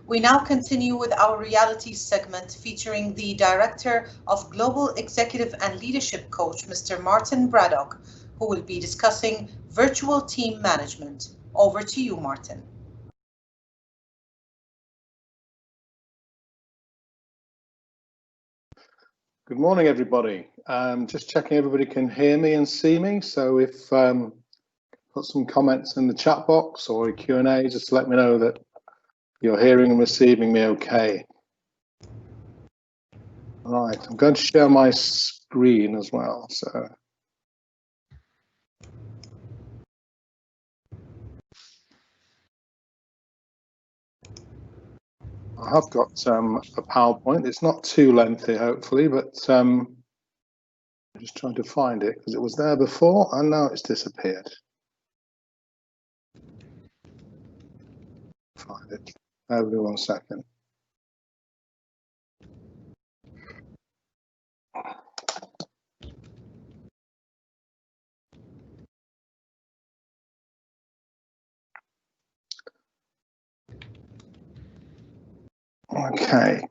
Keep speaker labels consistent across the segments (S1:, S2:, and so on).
S1: We now continue with our reality segment featuring the Director of Global Executive and Leadership Coach, Mr. Martin Braddock, who will be discussing virtual team management. Over to you, Martin.
S2: Good morning, everybody. Just checking everybody can hear me and see me. So if put some comments in the chat box or a Q&A, just let me know that you're hearing and receiving me okay. All right, I'm going to share my screen as well. So I have got a PowerPoint. It's not too lengthy, hopefully, but I'm just trying to find it because it was there before and now it's disappeared. Find it. Hold on 1 second. Okay,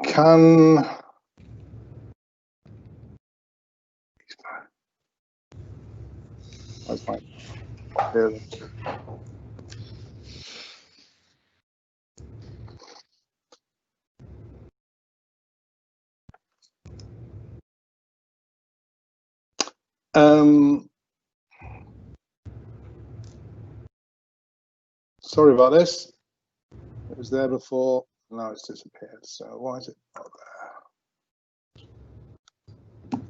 S2: that's fine. Sorry about this. It was there before, now it's disappeared. So why is it not there?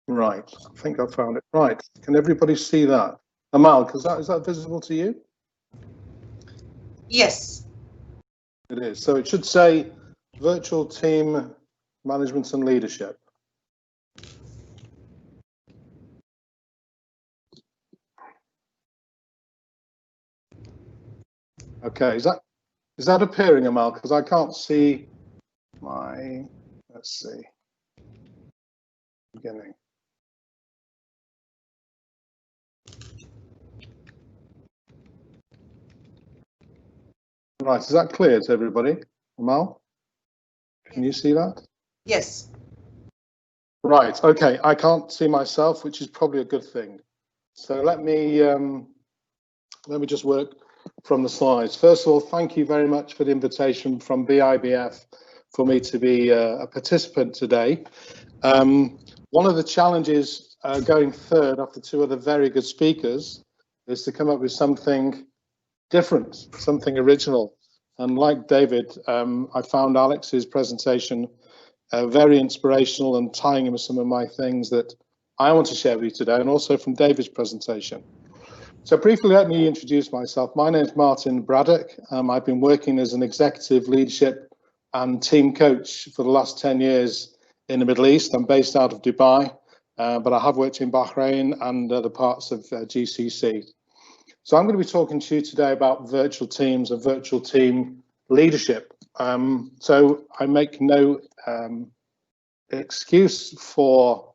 S2: Right, I think I found it. Right, can everybody see that? Amal, is that visible to you?
S1: Yes.
S2: It is. So it should say virtual team management and leadership. Okay, is that appearing, Amal? Because I can't see my, let's see, beginning. Right, is that clear to everybody? Amal, can you see that?
S1: Yes.
S2: Right, okay, I can't see myself, which is probably a good thing. So let me just work from the slides. First of all, thank you very much for the invitation from BIBF for me to be a participant today. One of the challenges going third after two other very good speakers is to come up with something different, something original. And like David, I found Alex's presentation very inspirational and tying in with some of my things that I want to share with you today, and also from David's presentation. So briefly, let me introduce myself. My name is Martin Braddock. I've been working as an executive leadership and team coach for the last 10 years in the Middle East. I'm based out of Dubai, but I have worked in Bahrain and other parts of GCC. So I'm going to be talking to you today about virtual teams and virtual team leadership. So I make no excuse for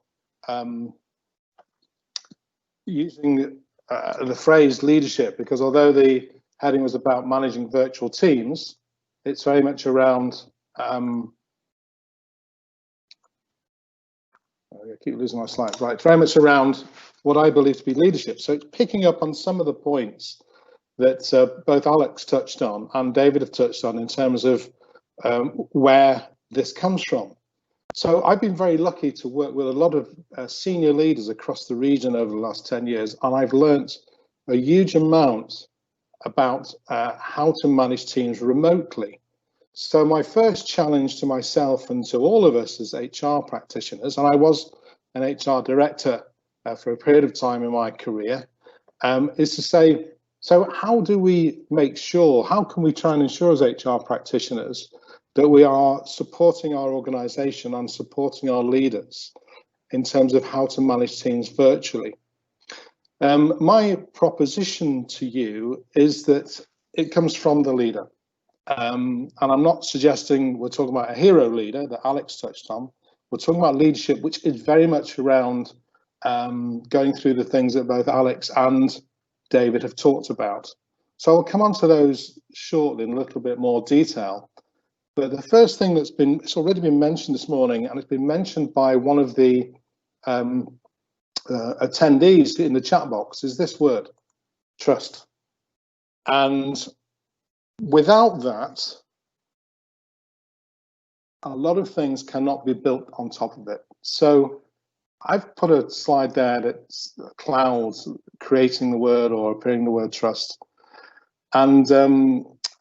S2: using the phrase leadership, because although the heading was about managing virtual teams, it's very much around I keep losing my slides. Right, very much around what I believe to be leadership. So it's picking up on some of the points that both Alex touched on and David have touched on in terms of where this comes from. So I've been very lucky to work with a lot of senior leaders across the region over the last 10 years, and I've learnt a huge amount about how to manage teams remotely. So my first challenge to myself and to all of us as HR practitioners, and I was an HR director for a period of time in my career, is to say, so how do we make sure, how can we try and ensure as HR practitioners that we are supporting our organization and supporting our leaders in terms of how to manage teams virtually? My proposition to you is that it comes from the leader. And I'm not suggesting we're talking about a hero leader that Alex touched on. We're talking about leadership, which is very much around going through the things that both Alex and David have talked about. So I'll come on to those shortly in a little bit more detail. But the first thing it's already been mentioned this morning, and it's been mentioned by one of the attendees in the chat box, is this word, trust. And without that, a lot of things cannot be built on top of it. So I've put a slide there that's clouds creating the word or appearing the word trust. And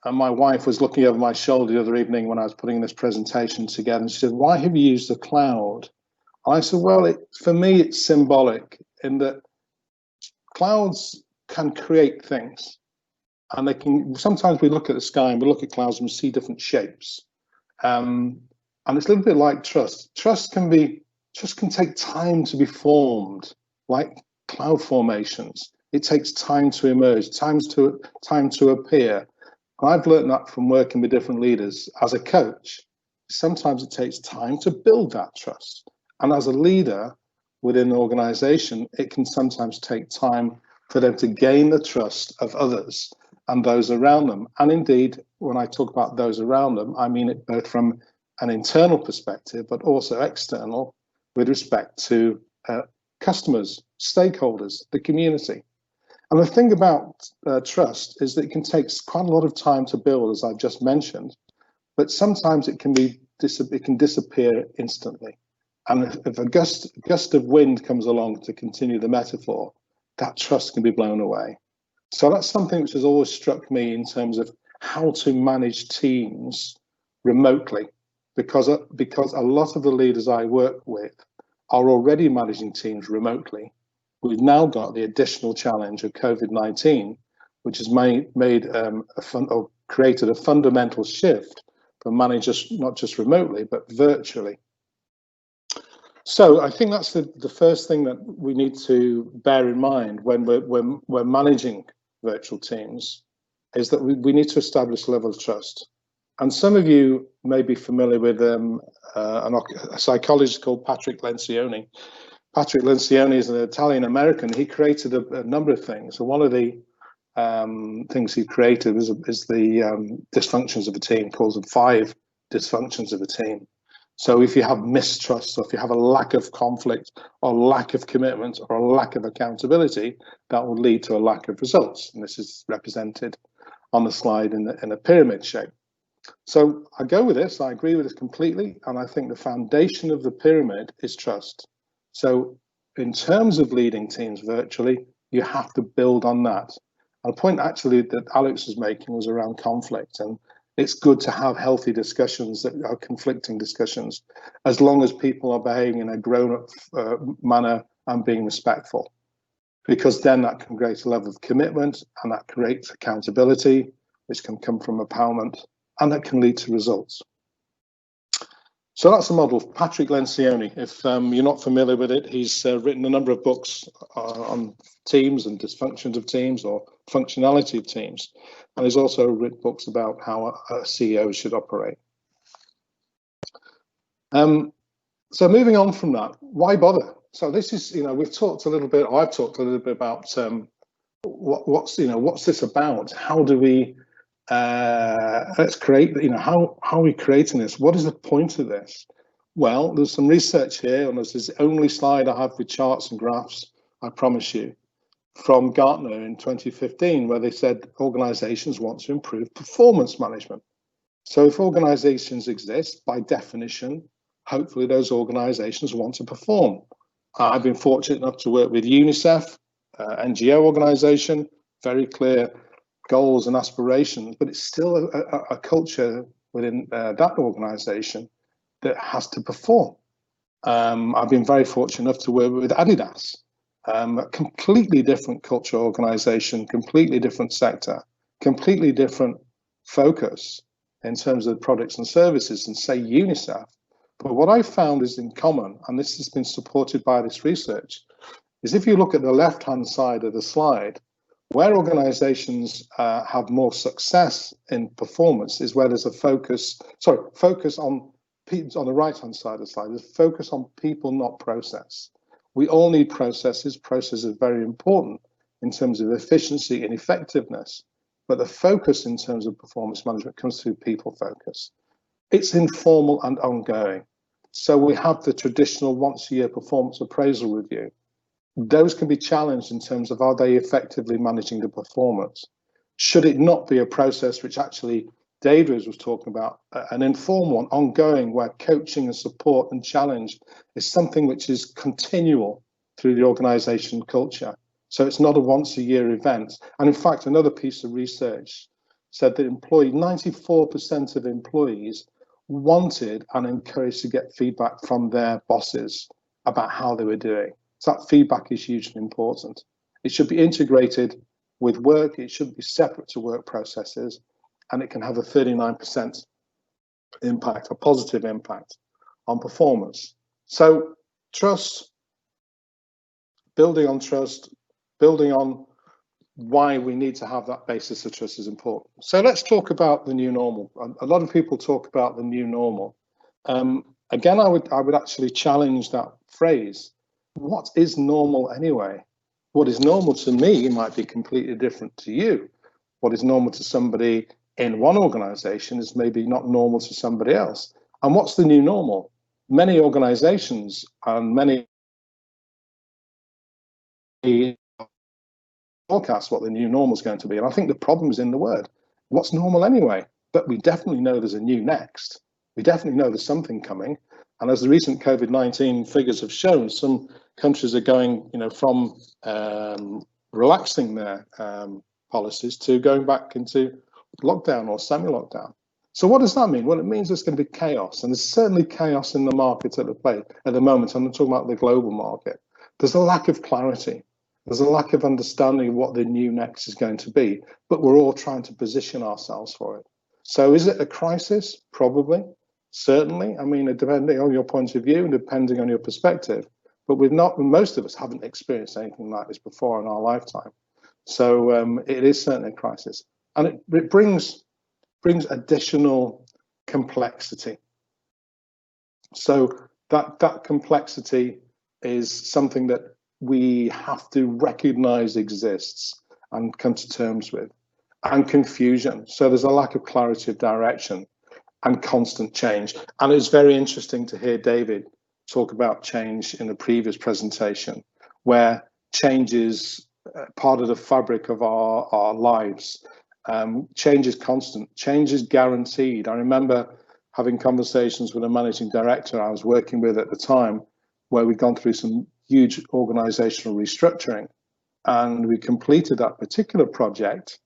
S2: my wife was looking over my shoulder the other evening when I was putting this presentation together, and she said, "Why have you used a cloud?" And I said, well, for me, it's symbolic in that clouds can create things. And they can, sometimes we look at the sky and we look at clouds and we see different shapes. And it's a little bit like trust. Trust can take time to be formed, like cloud formations. It takes time to emerge, time to appear. And I've learned that from working with different leaders as a coach. Sometimes it takes time to build that trust. And as a leader within an organization, it can sometimes take time for them to gain the trust of others and those around them. And indeed, when I talk about those around them, I mean it both from an internal perspective, but also external with respect to customers, stakeholders, the community. And the thing about trust is that it can take quite a lot of time to build, as I've just mentioned, but sometimes it can disappear instantly. And if a gust of wind comes along, to continue the metaphor, that trust can be blown away. So that's something which has always struck me in terms of how to manage teams remotely, because a lot of the leaders I work with are already managing teams remotely. We've now got the additional challenge of COVID-19, which has created a fundamental shift for managers, not just remotely, but virtually. So I think that's the first thing that we need to bear in mind when we're managing virtual teams, is that we need to establish a level of trust. And some of you may be familiar with a psychologist called Patrick Lencioni. Patrick Lencioni is an Italian-American. He created a number of things. So one of the things he created is the dysfunctions of a team, calls them 5 dysfunctions of a team. So if you have mistrust, or if you have a lack of conflict, or lack of commitment, or a lack of accountability, that will lead to a lack of results. And this is represented on the slide in a pyramid shape. So I go with this, I agree with this completely, and I think the foundation of the pyramid is trust. So in terms of leading teams virtually, you have to build on that. And the point actually that Alex was making was around conflict, and it's good to have healthy discussions that are conflicting discussions, as long as people are behaving in a grown-up manner and being respectful, because then that can create a level of commitment, and that creates accountability, which can come from empowerment, and that can lead to results. So that's the model, Patrick Lencioni. If you're not familiar with it, he's written a number of books on teams and dysfunctions of teams, or functionality of teams. And he's also written books about how a CEO should operate. So moving on from that, why bother? So this is, we've talked a little bit, I've talked a little bit about what's this about? How do we, let's create, how are we creating this? What is the point of this? Well, there's some research here, and this is the only slide I have with charts and graphs, I promise you, from Gartner in 2015, where they said organizations want to improve performance management. So if organizations exist, by definition, hopefully those organizations want to perform. I've been fortunate enough to work with UNICEF, NGO organization, very clear goals and aspirations, but it's still a culture within that organization that has to perform. I've been very fortunate enough to work with Adidas, a completely different culture organization, completely different sector, completely different focus in terms of products and services than, say, UNICEF. But what I found is in common, and this has been supported by this research, is if you look at the left-hand side of the slide, Where organizations have more success in performance is where there's a focus on people on the right-hand side of the slide, there's focus on people, not process. We all need processes. Processes are very important in terms of efficiency and effectiveness, but the focus in terms of performance management comes through people focus. It's informal and ongoing. So we have the traditional once-a-year performance appraisal review. Those can be challenged in terms of, are they effectively managing the performance? Should it not be a process which actually David was talking about, an informal one, ongoing, where coaching and support and challenge is something which is continual through the organization culture. So it's not a once-a-year event. And in fact, another piece of research said that 94% of employees wanted and encouraged to get feedback from their bosses about how they were doing. So that feedback is hugely important. It should be integrated with work. It shouldn't be separate to work processes, and it can have a 39% impact, a positive impact on performance. So trust, building on why we need to have that basis of trust is important. So let's talk about the new normal. A lot of people talk about the new normal. Again, I would actually challenge that phrase. What is normal anyway? What is normal to me might be completely different to you. What is normal to somebody in one organization is maybe not normal to somebody else. And what's the new normal? Many organizations and many forecast what the new normal is going to be. And I think the problem is in the word. What's normal anyway? But we definitely know there's a new next. We definitely know there's something coming. And as the recent COVID-19 figures have shown, some countries are going, from relaxing their policies to going back into lockdown or semi-lockdown. So what does that mean? Well, it means there's going to be chaos, and there's certainly chaos in the market at the moment. I'm talking about the global market. There's a lack of clarity. There's a lack of understanding of what the new next is going to be, but we're all trying to position ourselves for it. So is it a crisis? Probably, certainly. I mean, depending on your point of view and depending on your perspective, but most of us haven't experienced anything like this before in our lifetime. So it is certainly a crisis, and it brings additional complexity. So that complexity is something that we have to recognize exists and come to terms with, and confusion. So there's a lack of clarity of direction and constant change. And it's very interesting to hear David talk about change in the previous presentation, where change is part of the fabric of our lives. Change is constant, change is guaranteed. I remember having conversations with a managing director I was working with at the time, where we'd gone through some huge organizational restructuring, and we completed that particular project.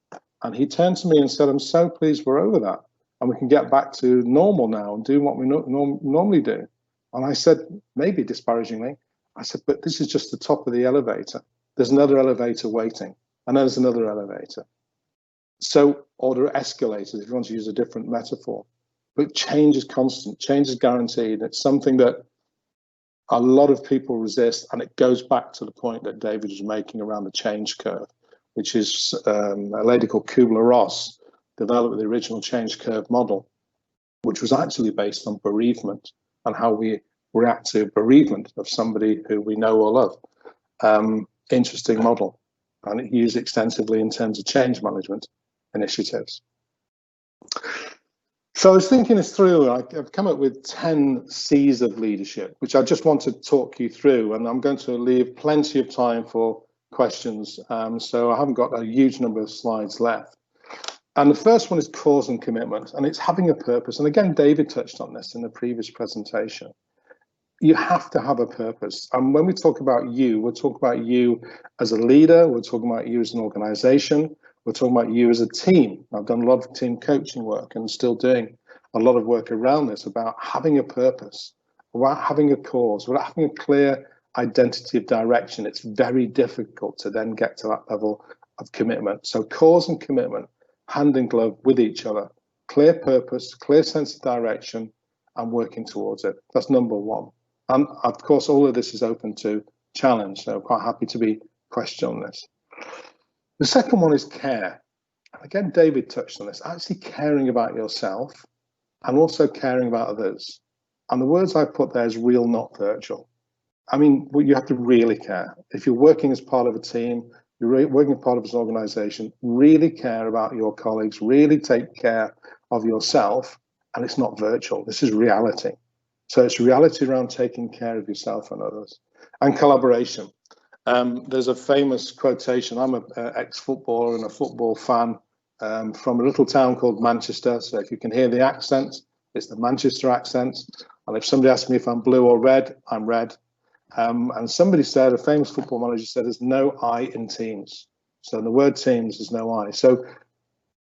S2: And he turned to me and said, "I'm so pleased we're over that, and we can get back to normal now and do what we normally do." And I said, maybe disparagingly, I said, "But this is just the top of the elevator. There's another elevator waiting, and then there's another elevator." So, or escalators, if you want to use a different metaphor. But change is constant, change is guaranteed. It's something that a lot of people resist, and it goes back to the point that David was making around the change curve, which is a lady called Kubler-Ross developed the original change curve model, which was actually based on bereavement and how we react to bereavement of somebody who we know or love. Interesting model, and it used extensively in terms of change management initiatives. So I was thinking this through. I've come up with 10 C's of leadership, which I just want to talk you through, and I'm going to leave plenty of time for questions. So I haven't got a huge number of slides left. And the first one is cause and commitment, and it's having a purpose. And again, David touched on this in the previous presentation. You have to have a purpose. And when we talk about you, we're talking about you as a leader, we're talking about you as an organization, we're talking about you as a team. I've done a lot of team coaching work and still doing a lot of work around this, about having a purpose, about having a cause, about having a clear identity of direction. It's very difficult to then get to that level of commitment. So cause and commitment, hand in glove with each other, clear purpose, clear sense of direction, and working towards it. That's number one. And of course, all of this is open to challenge. So I'm quite happy to be questioned on this. The second one is care. Again, David touched on this, actually caring about yourself and also caring about others. And the words I put there is real, not virtual. I mean, you have to really care. If you're working as part of a team, you're working as part of an organization, really care about your colleagues, really take care of yourself, and it's not virtual. This is reality. So it's reality around taking care of yourself and others. And collaboration. There's a famous quotation. I'm an ex-footballer and a football fan from a little town called Manchester. So if you can hear the accent, it's the Manchester accent. And if somebody asks me if I'm blue or red, I'm red. And somebody said, a famous football manager said, there's no I in teams. So in the word teams, there's no I. So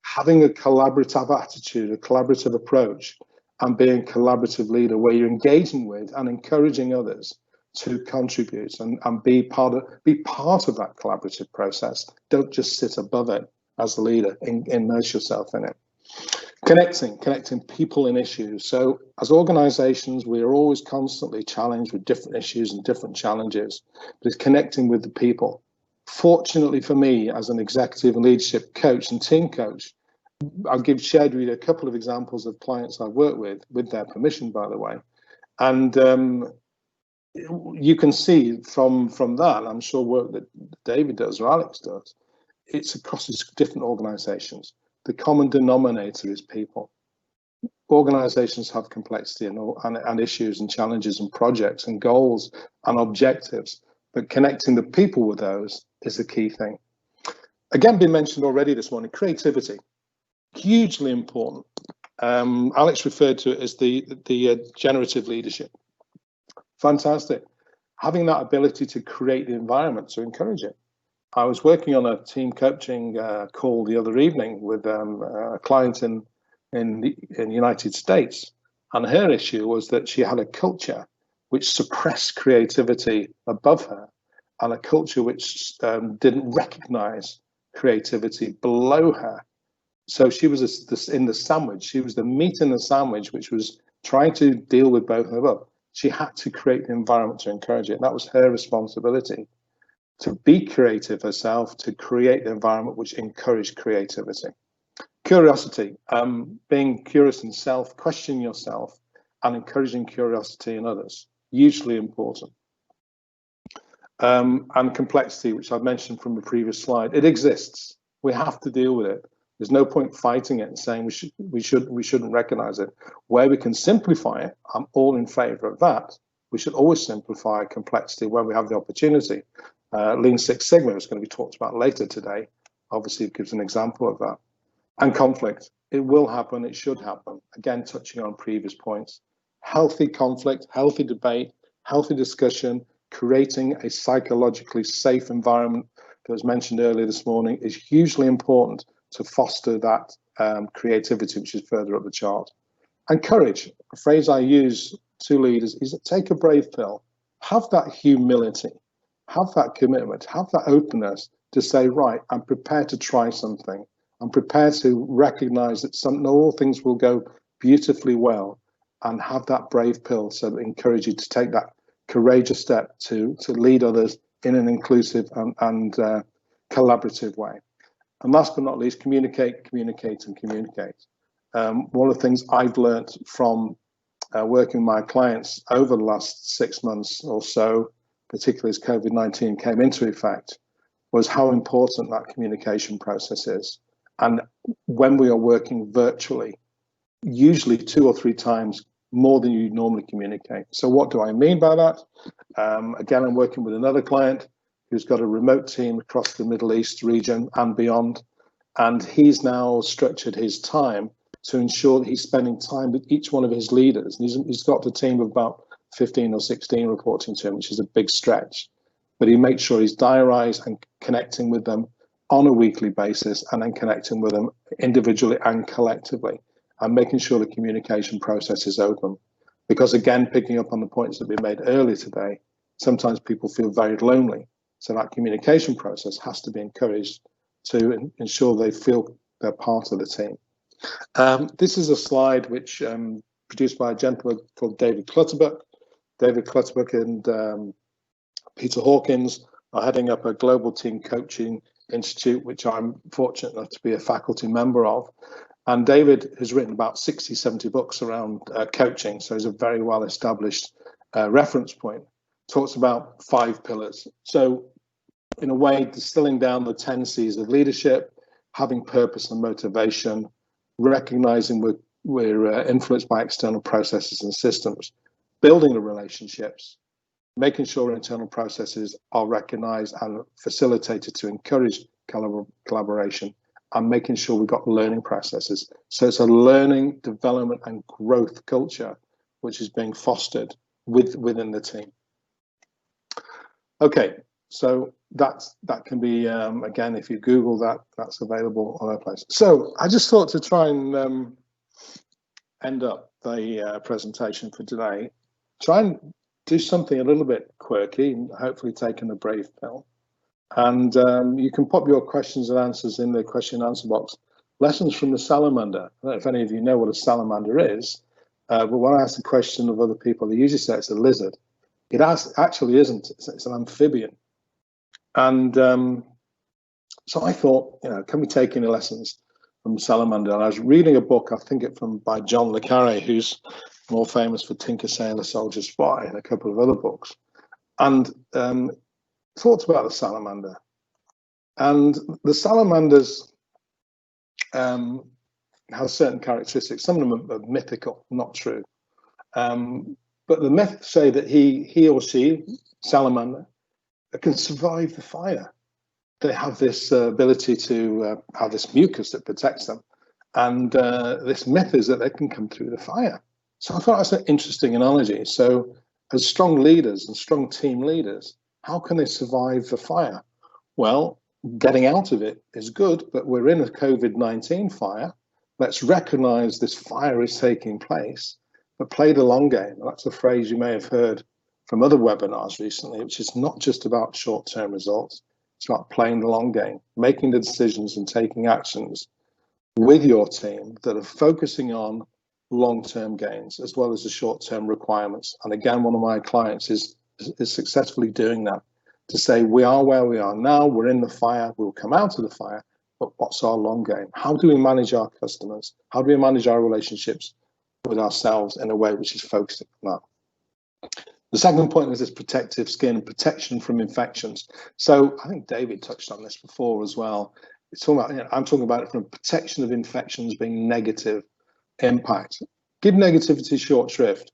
S2: having a collaborative attitude, a collaborative approach, and being a collaborative leader where you're engaging with and encouraging others to contribute and be part of that collaborative process. Don't just sit above it as the leader, immerse yourself in it. Connecting people and issues. So as organizations, we are always constantly challenged with different issues and different challenges, but it's connecting with the people. Fortunately for me, as an executive leadership coach and team coach, I'll shared with you a couple of examples of clients I've worked with their permission, by the way. And you can see from that, I'm sure work that David does or Alex does, it's across different organizations. The common denominator is people. Organizations have complexity and issues and challenges and projects and goals and objectives, but connecting the people with those is the key thing. Again, been mentioned already this morning, creativity, hugely important. Alex referred to it as the generative leadership. Fantastic. Having that ability to create the environment to encourage it. I was working on a team coaching call the other evening with a client in the United States, and her issue was that she had a culture which suppressed creativity above her, and a culture which didn't recognize creativity below her. So she was in the sandwich. She was the meat in the sandwich, which was trying to deal with both of them. She had to create the environment to encourage it. That was her responsibility, to be creative herself, to create the environment which encouraged creativity. Curiosity, being curious in self, questioning yourself, and encouraging curiosity in others, hugely important. And complexity, which I've mentioned from the previous slide, it exists. We have to deal with it. There's no point fighting it and saying we shouldn't recognize it. Where we can simplify it, I'm all in favor of that. We should always simplify complexity where we have the opportunity. Lean Six Sigma is going to be talked about later today. Obviously, it gives an example of that. And conflict, it will happen, it should happen. Again, touching on previous points. Healthy conflict, healthy debate, healthy discussion, creating a psychologically safe environment that was mentioned earlier this morning is hugely important to foster that creativity, which is further up the chart. And courage, a phrase I use to leaders, is take a brave pill, have that humility, have that commitment, have that openness to say, right, I'm prepared to try something. I'm prepared to recognize that not all things will go beautifully well, and have that brave pill so that encourage you to take that courageous step to lead others in an inclusive and collaborative way. And last but not least, communicate. One of the things I've learned from working with my clients over the last 6 months or so, particularly as COVID-19 came into effect, was how important that communication process is. And when we are working virtually, usually 2 or 3 times more than you normally communicate. So what do I mean by that? Again, I'm working with another client who's got a remote team across the Middle East region and beyond. And he's now structured his time to ensure that he's spending time with each one of his leaders. And he's got a team of about 15 or 16 reporting to him, which is a big stretch. But he makes sure he's diarised and connecting with them on a weekly basis, and then connecting with them individually and collectively, and making sure the communication process is open. Because again, picking up on the points that we made earlier today, sometimes people feel very lonely. So that communication process has to be encouraged to ensure they feel they're part of the team. This is a slide which produced by a gentleman called David Clutterbuck. David Clutterbuck and Peter Hawkins are heading up a global team coaching Institute, which I'm fortunate enough to be a faculty member of. And David has written about 60, 70 books around coaching, so he's a very well-established reference point. Talks about 5 pillars. So in a way, distilling down the 10 C's of leadership, having purpose and motivation, recognizing we're influenced by external processes and systems, building the relationships, making sure internal processes are recognized and facilitated to encourage collaboration, and making sure we've got learning processes. So it's a learning, development, and growth culture which is being fostered within the team. Okay, so that can be, again, if you Google that, that's available all over the place. So I just thought to try and end up the presentation for today, try and do something a little bit quirky and hopefully taking a brave pill. And you can pop your questions and answers in the question and answer box. Lessons from the salamander. I don't know if any of you know what a salamander is, but when I ask the question of other people, they usually say it's a lizard. It actually isn't. It's an amphibian. And so I thought, can we take any lessons from salamander? And I was reading a book, I think it's by John le Carré, who's more famous for Tinker, Sailor, Soldier, Spy, and a couple of other books. And thoughts about the salamander. And the salamanders have certain characteristics. Some of them are mythical, not true. But the myths say that he or she, salamander, can survive the fire. They have this ability to have this mucus that protects them. And this myth is that they can come through the fire. So I thought that's an interesting analogy. So as strong leaders and strong team leaders, how can they survive the fire? Well, getting out of it is good, but we're in a COVID-19 fire. Let's recognize this fire is taking place, but play the long game. That's a phrase you may have heard from other webinars recently, which is not just about short-term results. It's about playing the long game, making the decisions and taking actions with your team that are focusing on long-term gains as well as the short-term requirements. And again, one of my clients is successfully doing that, to say we are where we are now, we're in the fire, we'll come out of the fire, but what's our long game? How do we manage our customers? How do we manage our relationships with ourselves in a way which is focused on that? The second point is this protective skin, protection from infections. So I think David touched on this before as well. It's talking about, I'm talking about it from protection of infections being negative impact. Give negativity short shrift,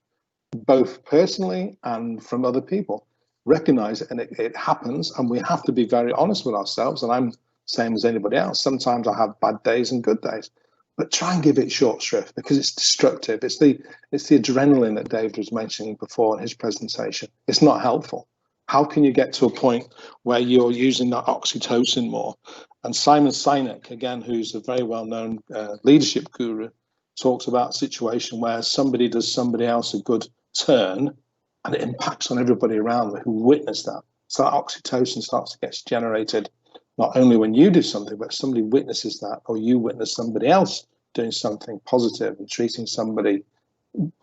S2: both personally and from other people. Recognize it, and it happens, and we have to be very honest with ourselves, and I'm the same as anybody else. Sometimes I have bad days and good days, but try and give it short shrift because it's destructive. It's the adrenaline that David was mentioning before in his presentation. It's not helpful. How can you get to a point where you're using that oxytocin more? And Simon Sinek, again, who's a very well-known leadership guru, talks about a situation where somebody does somebody else a good turn and it impacts on everybody around them who witness that. So that oxytocin starts to get generated not only when you do something, but somebody witnesses that, or you witness somebody else doing something positive and treating somebody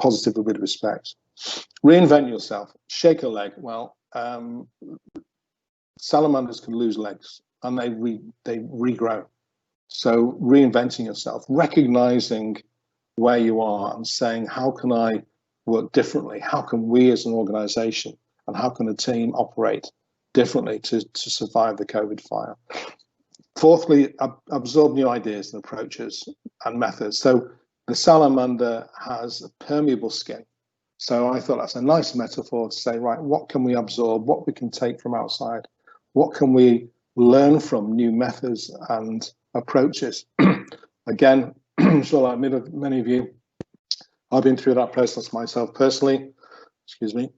S2: positively with respect. Reinvent yourself, shake a leg. Well, salamanders can lose legs and they regrow. So reinventing yourself, recognizing where you are and saying, how can I work differently? How can we as an organization and how can a team operate differently to survive the COVID fire? Fourthly, absorb new ideas and approaches and methods. So the salamander has a permeable skin. So I thought that's a nice metaphor to say, right, what can we absorb? What we can take from outside? What can we learn from new methods and approaches? Again, I'm sure like many of you, I've been through that process myself personally, excuse me,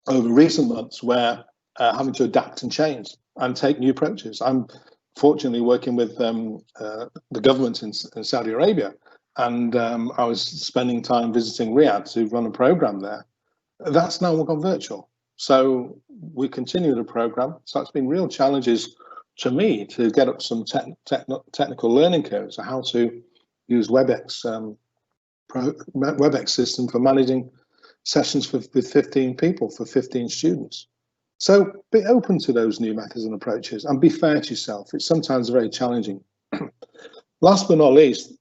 S2: over recent months where having to adapt and change and take new approaches. I'm fortunately working with the government in Saudi Arabia, and I was spending time visiting Riyadh to run a program there. That's now gone virtual. So we continue the program. So it's been real challenges to me to get up some technical learning curves on how to use WebEx system for managing sessions with 15 people, for 15 students. So be open to those new methods and approaches and be fair to yourself. It's sometimes very challenging. Last but not least,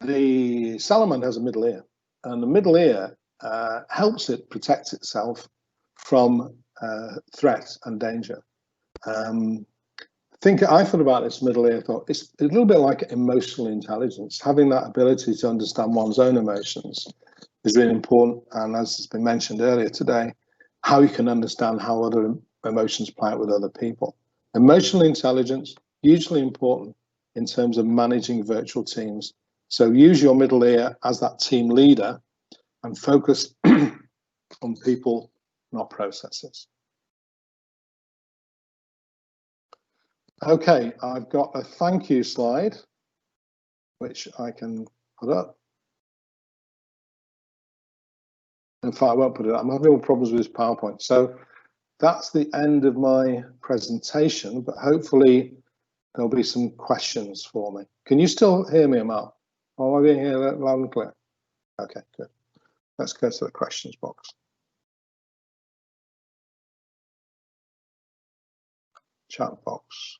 S2: the salamander has a middle ear, and the middle ear helps it protect itself from threat and danger. I thought about this middle ear, thought it's a little bit like emotional intelligence. Having that ability to understand one's own emotions is really important. And as has been mentioned earlier today, how you can understand how other emotions play out with other people. Emotional intelligence, hugely important in terms of managing virtual teams. So use your middle ear as that team leader and focus on people, not processes. Okay, I've got a thank you slide, which I can put up. In fact, I won't put it up. I'm having problems with this PowerPoint. So that's the end of my presentation, but hopefully there'll be some questions for me. Can you still hear me, Amal? Oh, I can hear that loud and clear. Okay, good. Let's go to the questions box. Chat box.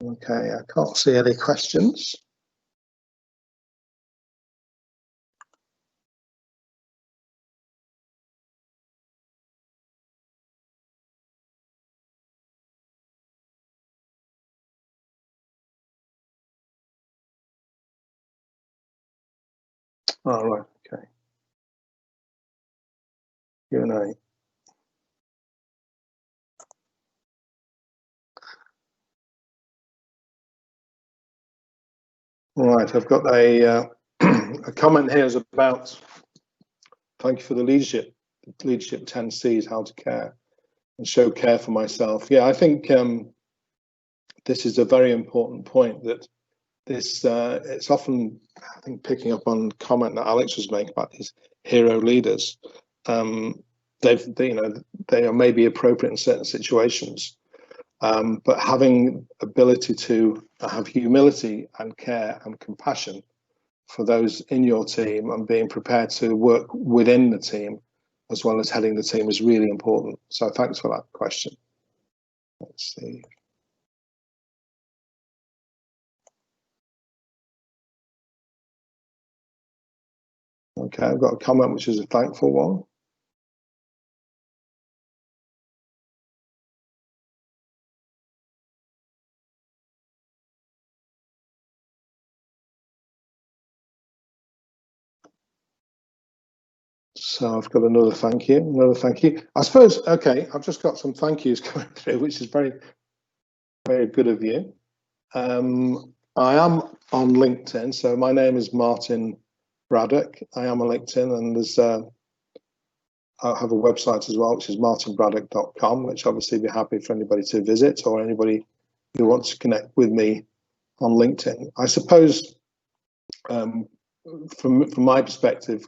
S2: Okay, I can't see any questions. All right, okay. Q&A. Right, I've got a a comment here is about, thank you for the leadership 10 C's, how to care and show care for myself. Yeah, I think this is a very important point, that this it's often, I think, picking up on comment that Alex was making about these hero leaders. They are maybe appropriate in certain situations, but having ability to have humility and care and compassion for those in your team and being prepared to work within the team as well as heading the team is really important. So thanks for that question. Let's see. Okay, I've got a comment which is a thankful one. So I've got another thank you, I suppose. Okay, I've just got some thank yous coming through, which is very, very good of you. I am on LinkedIn, so my name is Martin Braddock. I am on LinkedIn, and there's I have a website as well, which is martinbraddock.com, which obviously be happy for anybody to visit, or anybody who wants to connect with me on LinkedIn. I suppose from my perspective,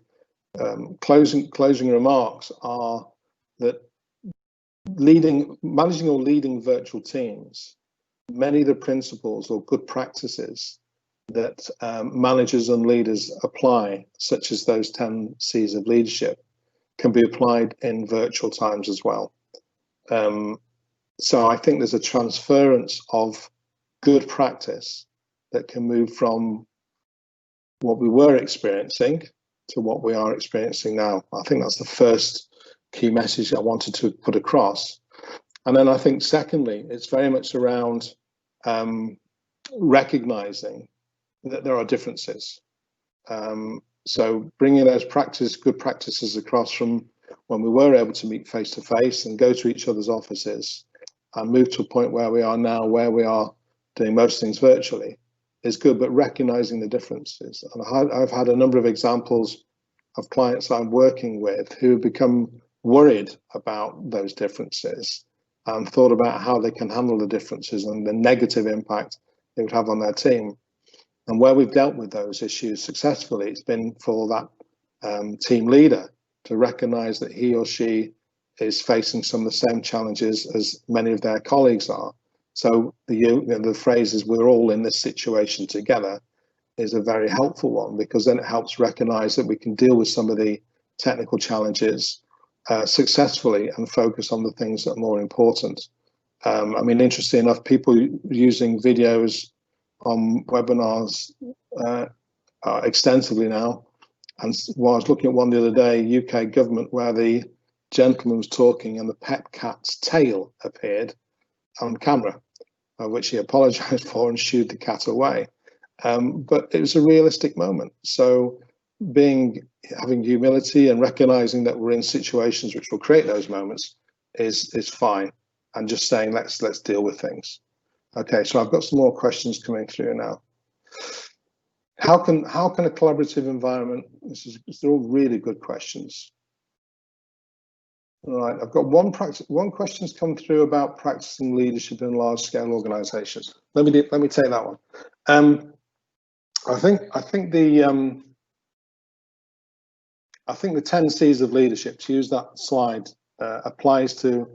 S2: closing remarks are that managing or leading virtual teams, many of the principles or good practices that managers and leaders apply, such as those 10 C's of leadership, can be applied in virtual times as well. So I think there's a transference of good practice that can move from what we were experiencing to what we are experiencing now. I think that's the first key message I wanted to put across. And then I think secondly, it's very much around recognizing that there are differences. So bringing those good practices across from when we were able to meet face to face and go to each other's offices and move to a point where we are now, where we are doing most things virtually, is good, but recognizing the differences. And I've had a number of examples of clients I'm working with who become worried about those differences and thought about how they can handle the differences and the negative impact they would have on their team. And where we've dealt with those issues successfully, it's been for that team leader to recognize that he or she is facing some of the same challenges as many of their colleagues are, So the phrase is "we're all in this situation together" is a very helpful one, because then it helps recognize that we can deal with some of the technical challenges successfully and focus on the things that are more important. I mean, interesting enough, people using videos on webinars extensively now. And while I was looking at one the other day, UK government, where the gentleman was talking and the pet cat's tail appeared on camera, which he apologized for and shooed the cat away. But it was a realistic moment. So having humility and recognizing that we're in situations which will create those moments is fine. And just saying, let's deal with things. Okay, so I've got some more questions coming through now. How can a collaborative environment, they're all really good questions. All right, I've got one question's come through about practicing leadership in large scale organizations. Let me take that one. I think the 10 C's of leadership, to use that slide, applies to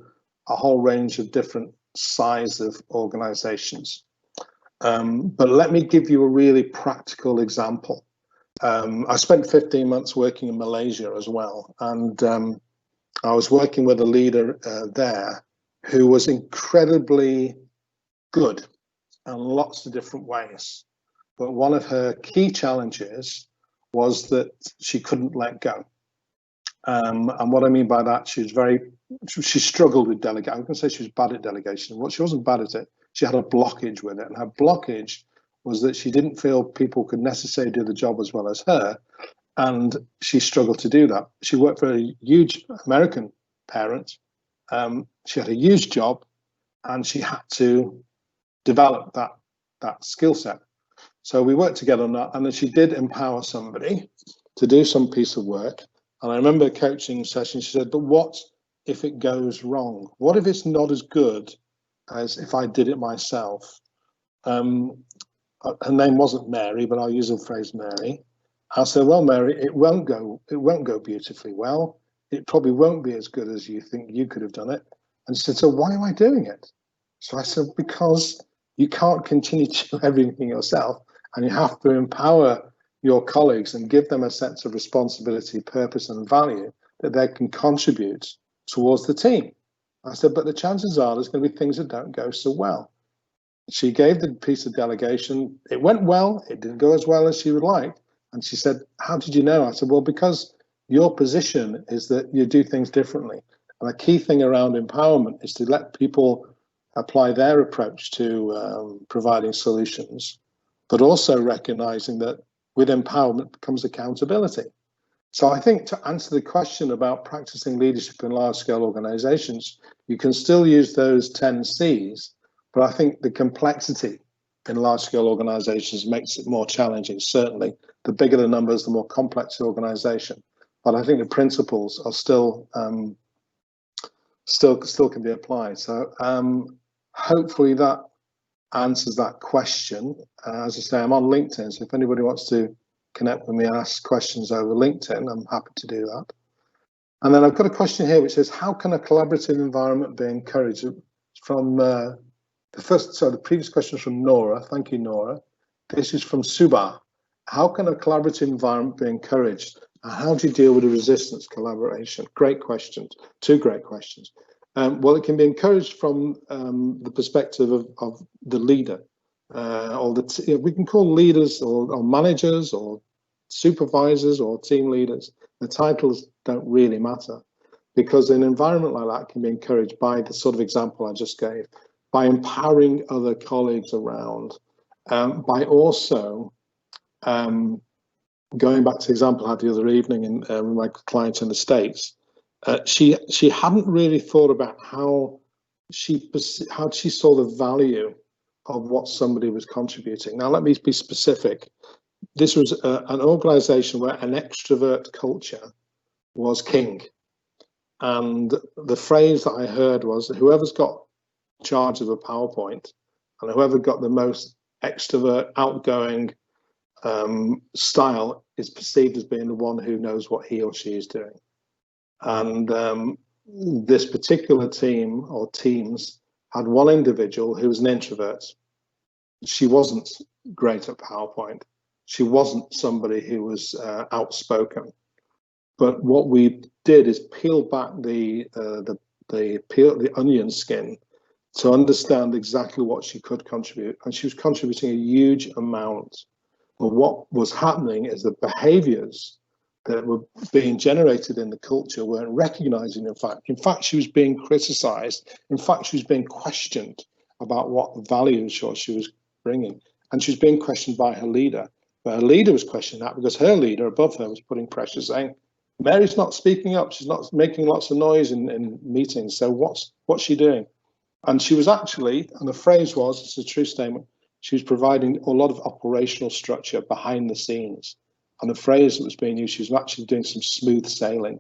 S2: a whole range of different size of organizations. But let me give you a really practical example. I spent 15 months working in Malaysia as well, and I was working with a leader there who was incredibly good in lots of different ways. But one of her key challenges was that she couldn't let go. And what I mean by that, she struggled with delegation. I'm going to say she was bad at delegation. Well, she wasn't bad at it. She had a blockage with it. And her blockage was that she didn't feel people could necessarily do the job as well as her. And she struggled to do that. She worked for a huge American parent. She had a huge job, and she had to develop that skill set. So we worked together on that, and then she did empower somebody to do some piece of work. And I remember a coaching session, she said, but what if it goes wrong? What if it's not as good as if I did it myself? Her name wasn't Mary, but I'll use the phrase Mary. I said, well, Mary, it won't go beautifully well. It probably won't be as good as you think you could have done it. And she said, so why am I doing it? So I said, because you can't continue to do everything yourself, and you have to empower your colleagues and give them a sense of responsibility, purpose, and value that they can contribute towards the team. I said, but the chances are there's going to be things that don't go so well. She gave the piece of delegation. It went well. It didn't go as well as she would like. And she said, how did you know? I said, well, because your position is that you do things differently. And a key thing around empowerment is to let people apply their approach to providing solutions, but also recognizing that with empowerment comes accountability. So I think to answer the question about practicing leadership in large-scale organizations, you can still use those 10 C's, but I think the complexity in large-scale organizations makes it more challenging. Certainly, the bigger the numbers, the more complex the organization. But I think the principles are still can be applied. So hopefully that answers that question. As I say, I'm on LinkedIn, so if anybody wants to connect with me and ask questions over LinkedIn, I'm happy to do that. And then I've got a question here which says, how can a collaborative environment be encouraged? From the previous question is from Nora. Thank you, Nora. This is from Subha. How can a collaborative environment be encouraged? And how do you deal with the resistance collaboration? Great questions, two great questions. Well, it can be encouraged from the perspective of the leader, or we can call leaders or managers or supervisors or team leaders. The titles don't really matter, because an environment like that can be encouraged by the sort of example I just gave, by empowering other colleagues around, by also going back to the example I had the other evening in my client in the States. She hadn't really thought about how she saw the value of what somebody was contributing. Now, let me be specific. This was an organization where an extrovert culture was king. And the phrase that I heard was that whoever's got charge of a PowerPoint and whoever got the most extrovert, outgoing style is perceived as being the one who knows what he or she is doing. And this particular team or teams had one individual who was an introvert. She wasn't great at PowerPoint. She wasn't somebody who was outspoken. But what we did is peel back the onion skin to understand exactly what she could contribute, and she was contributing a huge amount. But what was happening is the behaviours that were being generated in the culture weren't recognizing. In fact, she was being criticized. In fact, she was being questioned about what values she was bringing, and she was being questioned by her leader. But her leader was questioning that because her leader above her was putting pressure, saying, Mary's not speaking up, she's not making lots of noise in meetings, so what's she doing? And she was actually, and the phrase was, it's a true statement, she was providing a lot of operational structure behind the scenes. And the phrase that was being used, she was actually doing some smooth sailing.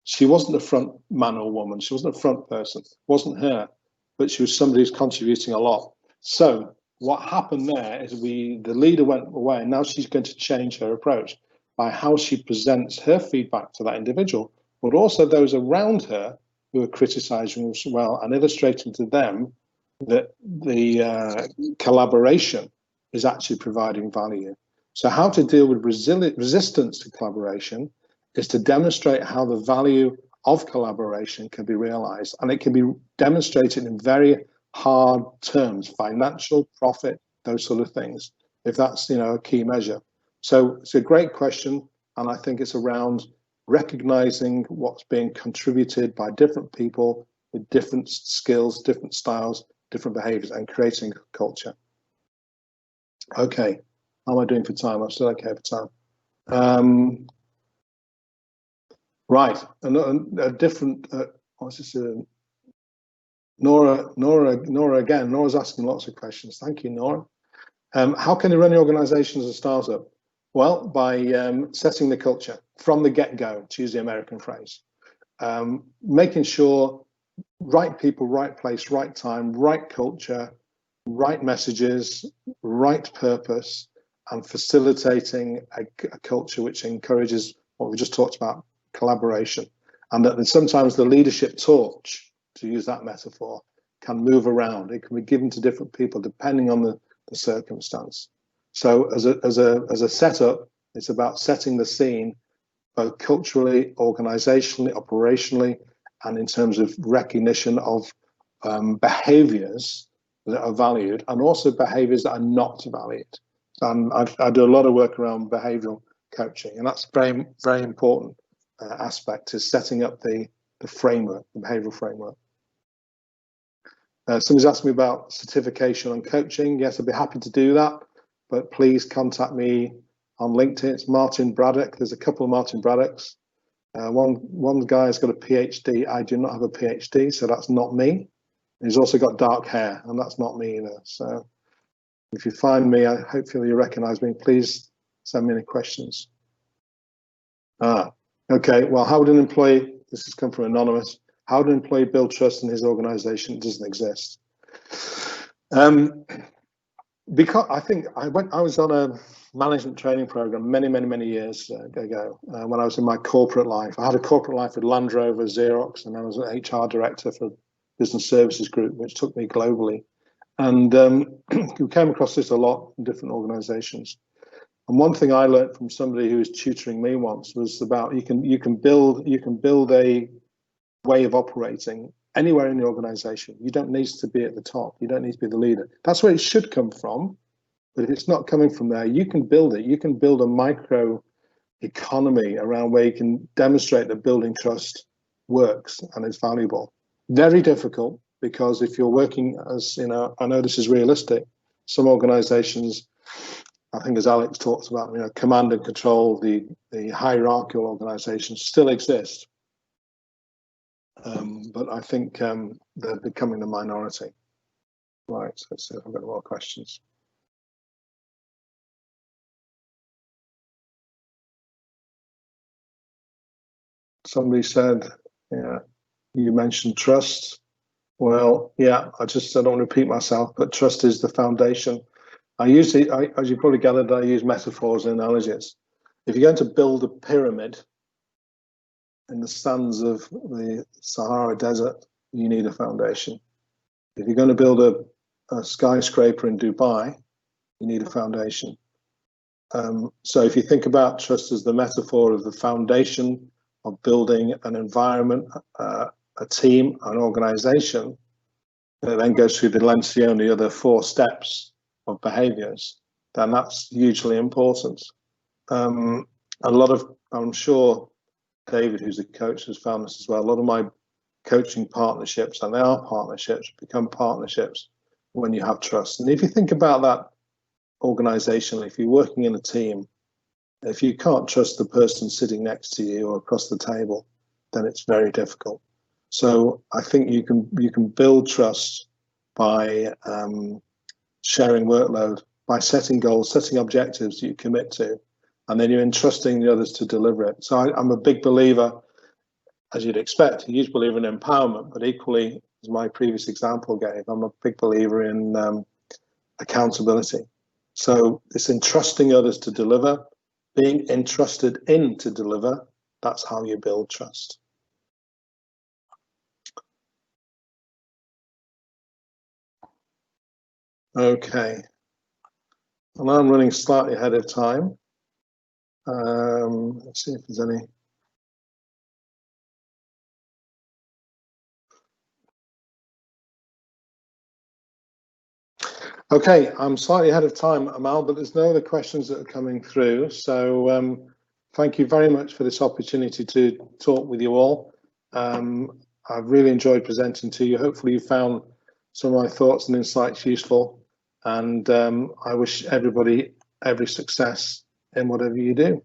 S2: She wasn't a front man or woman, she wasn't a front person, it wasn't her, but she was somebody who's contributing a lot. So what happened there is the leader went away, and now she's going to change her approach by how she presents her feedback to that individual, but also those around her who are criticizing as well, and illustrating to them that the collaboration is actually providing value. So how to deal with resistance to collaboration is to demonstrate how the value of collaboration can be realized, and it can be demonstrated in very hard terms, financial, profit, those sort of things, if that's a key measure. So it's a great question, and I think it's around recognizing what's being contributed by different people with different skills, different styles, different behaviors, and creating a culture. Okay, how am I doing for time? I'm still okay for time. Right, a different, what's this? Nora again. Nora's asking lots of questions. Thank you, Nora. How can you run your organization as a startup? Well, by setting the culture from the get-go, to use the American phrase. Making sure right people, right place, right time, right culture, right messages, right purpose, and facilitating a culture which encourages what we just talked about, collaboration. And that sometimes the leadership torch, to use that metaphor, can move around. It can be given to different people depending on the circumstance. So as a setup, it's about setting the scene both culturally, organizationally, operationally, and in terms of recognition of behaviors that are valued, and also behaviors that are not valued. And I do a lot of work around behavioral coaching, and that's very, very important aspect, is setting up the framework, the behavioral framework. Somebody's asked me about certification on coaching. Yes, I'd be happy to do that, but please contact me on LinkedIn. It's Martin Braddock. There's a couple of Martin Braddocks. One guy's got a PhD. I do not have a PhD, so that's not me. He's also got dark hair, and that's not me either. So if you find me, hopefully you recognize me. Please send me any questions. Okay, well, how would an employee, this has come from Anonymous, how would an employee build trust in his organization? It doesn't exist. Because I think I was on a management training program many years ago when I was in my corporate life. I had a corporate life with Land Rover, Xerox, and I was an HR director for a business services group, which took me globally. And we came across this a lot in different organizations. And one thing I learned from somebody who was tutoring me once was about you can build a way of operating anywhere in the organization. You don't need to be at the top. You don't need to be the leader. That's where it should come from. But if it's not coming from there, you can build it. You can build a micro economy around where you can demonstrate that building trust works and is valuable. Very difficult, because if you're working as, I know this is realistic, some organizations, I think as Alex talks about, command and control, the hierarchical organizations still exist. But I think they're becoming the minority. Right, so let's see if I've got more questions. Somebody said, you mentioned trust. Well, yeah, I don't want to repeat myself, but trust is the foundation. As you probably gathered, I use metaphors and analogies. If you're going to build a pyramid in the sands of the Sahara Desert, you need a foundation. If you're going to build a skyscraper in Dubai, you need a foundation. So if you think about trust as the metaphor of the foundation of building an environment, a team, an organization, that then goes through the Lencioni, other 4 steps of behaviors, then that's hugely important. I'm sure David, who's a coach, has found this as well. A lot of my coaching partnerships, and they are partnerships, become partnerships when you have trust. And if you think about that organizationally, if you're working in a team, if you can't trust the person sitting next to you or across the table, then it's very difficult. So I think you can build trust by sharing workload, by setting goals, setting objectives that you commit to, and then you're entrusting the others to deliver it. So I'm a big believer, as you'd expect, a huge believer in empowerment, but equally, as my previous example gave, I'm a big believer in accountability. So it's entrusting others to deliver, being entrusted in to deliver. That's how you build trust. Okay. Well, I'm running slightly ahead of time. Let's see if there's any. Okay, I'm slightly ahead of time, Amal, but there's no other questions that are coming through. So thank you very much for this opportunity to talk with you all. I've really enjoyed presenting to you. Hopefully you found some of my thoughts and insights useful. And I wish everybody every success in whatever you do.